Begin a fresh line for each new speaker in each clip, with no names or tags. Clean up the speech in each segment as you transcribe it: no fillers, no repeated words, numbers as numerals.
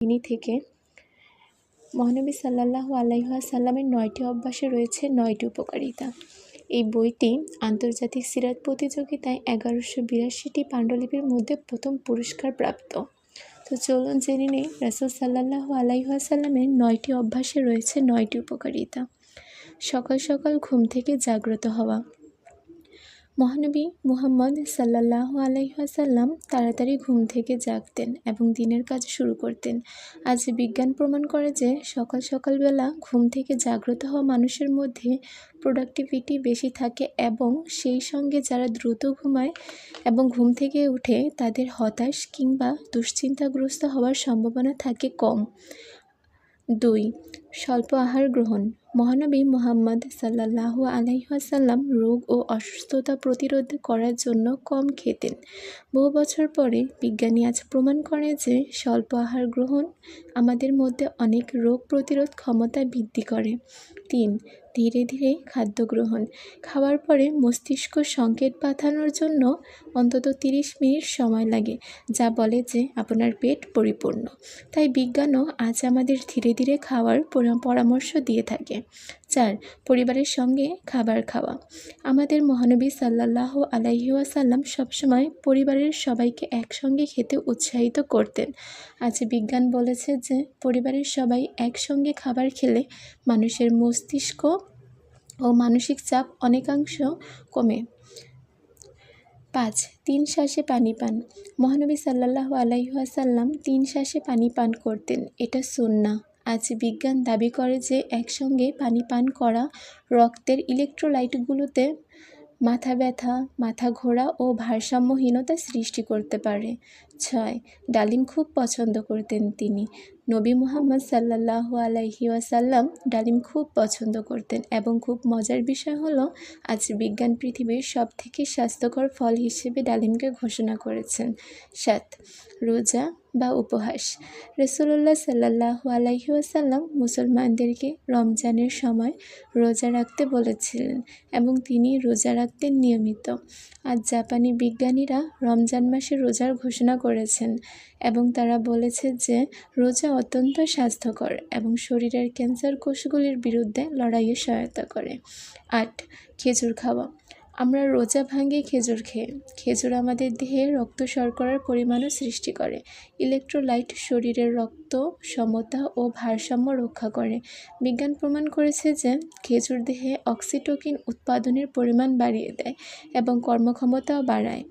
তিনি থেকে মহানবী সাল্লাল্লাহু আলাইহি ওয়াসাল্লামের 9টি অভ্যাসে রয়েছে 9টি উপকারিতা। এই বইটি আন্তর্জাতিক সিরাত প্রতিযোগিতায় 1182টি পাণ্ডুলিপির মধ্যে প্রথম পুরস্কার প্রাপ্ত। তো চলুন জেনে নিই রাসূল সাল্লাল্লাহু আলাইহি ওয়াসাল্লামের 9টি অভ্যাসে রয়েছে 9টি উপকারিতা। সকাল সকাল ঘুম থেকে জাগ্রত হওয়া। মহানবী মুহাম্মদ সাল্লাল্লাহু আলাইহি ওয়াসাল্লাম তাড়াতাড়ি ঘুম থেকে জাগতেন এবং দিনের কাজ শুরু করতেন। আজ বিজ্ঞান প্রমাণ করে যে সকালবেলা ঘুম থেকে জাগ্রত হওয়া মানুষের মধ্যে প্রোডাক্টিভিটি বেশি থাকে এবং সেই সঙ্গে যারা দ্রুত ঘুমায় এবং ঘুম থেকে উঠে তাদের হতাশ কিংবা দুশ্চিন্তাগ্রস্ত হওয়ার সম্ভাবনা থাকে কম। 2. স্বল্প আহার গ্রহণ। মহানবী মুহাম্মদ সাল্লাল্লাহু আলাইহি ওয়াসাল্লাম রোগ ও অসুস্থতা প্রতিরোধ করার জন্য কম খেতেন। বহু বছর পরে বিজ্ঞানী আজ প্রমাণ করে যে স্বল্প আহার গ্রহণ আমাদের মধ্যে অনেক রোগ প্রতিরোধ ক্ষমতা বৃদ্ধি করে। 3. ধীরে ধীরে খাদ্য গ্রহণ। খাওয়ার পরে মস্তিষ্ক সংকেত পাঠানোর জন্য অন্তত 30 মিনিট সময় লাগে, যা বলে যে আপনার পেট পরিপূর্ণ। তাই বিজ্ঞানও আজ আমাদের ধীরে ধীরে খাওয়ার পরামর্শ দিয়ে থাকে। 4. পরিবারের সঙ্গে খাবার খাওয়া। আমাদের মহানবী সাল্লাল্লাহু আলাইহি ওয়াসাল্লাম সবসময় পরিবারের সবাইকে একসঙ্গে খেতে উৎসাহিত করতেন। আজ বিজ্ঞান বলেছে যে পরিবারের সবাই একসঙ্গে খাবার খেলে মানুষের মস্তিষ্ক ও মানসিক চাপ অনেকাংশ কমে। 5. 3 শ্বাসে পানি পান। মহানবী সাল্লাল্লাহু আলাইহি ওয়াসাল্লাম 3 শ্বাসে পানি পান করতেন। এটা সুন্নাহ। আজ বিজ্ঞান দাবি করে যে একসঙ্গে পানি পান করা রক্তের ইলেকট্রোলাইটগুলোতে মাথা ব্যথা, মাথা ঘোরা ও ভারসাম্যহীনতা সৃষ্টি করতে পারে। 6. ডালিম খুব পছন্দ করতেন তিনি। নবী মুহাম্মদ সাল্লাল্লাহু আলাইহি ওয়াসাল্লাম ডালিম খুব পছন্দ করতেন এবং খুব মজার বিষয় হলো আজ বিজ্ঞান পৃথিবীর সবথেকে স্বাস্থ্যকর ফল হিসেবে ডালিমকে ঘোষণা করেছেন। 7. রোজা বা উপহাস। রাসূলুল্লাহ সাল্লাল্লাহু আলাইহি ওয়াসাল্লাম মুসলমানদেরকে রমজানের সময় রোজা রাখতে বলেছিলেন এবং তিনি রোজা রাখতেন নিয়মিত। আজ জাপানি বিজ্ঞানীরা রমজান মাসে রোজার ঘোষণা করেছেন এবং তারা বলেছে যে রোজা অত্যন্ত স্বাস্থ্যকর এবং শরীরের ক্যান্সার কোষগুলির বিরুদ্ধে লড়াইয়ে সহায়তা করে। 8. খেজুর খাওয়া। আমরা রোজা ভাঙি খেজুর খেয়ে। খেজুর আমাদের দেহে রক্ত শর্করার পরিমাণও সৃষ্টি করে। ইলেকট্রোলাইট শরীরের রক্ত সমতা ও ভারসাম্য রক্ষা করে। বিজ্ঞান প্রমাণ করেছে যে খেজুর দেহে অক্সিটোকিন উৎপাদনের পরিমাণ বাড়িয়ে দেয় এবং কর্মক্ষমতাও বাড়ায়।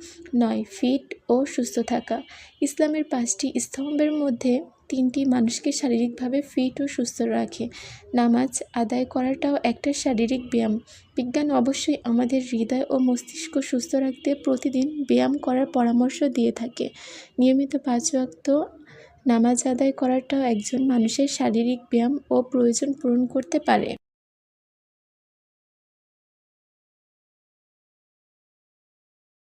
9. ফিট ও সুস্থ থাকা। ইসলামের 5টি স্তম্ভের মধ্যে 3টি মানুষকে শারীরিকভাবে ফিট ও সুস্থ রাখে। নামাজ আদায় করাটাও একটা শারীরিক ব্যায়াম। বিজ্ঞান অবশ্যই আমাদের হৃদয় ও মস্তিষ্ক সুস্থ রাখতে প্রতিদিন ব্যায়াম করার পরামর্শ দিয়ে থাকে। নিয়মিত 5 ওয়াক্ত নামাজ আদায় করাটাও একজন মানুষের শারীরিক ব্যায়াম ও প্রয়োজন পূরণ করতে পারে।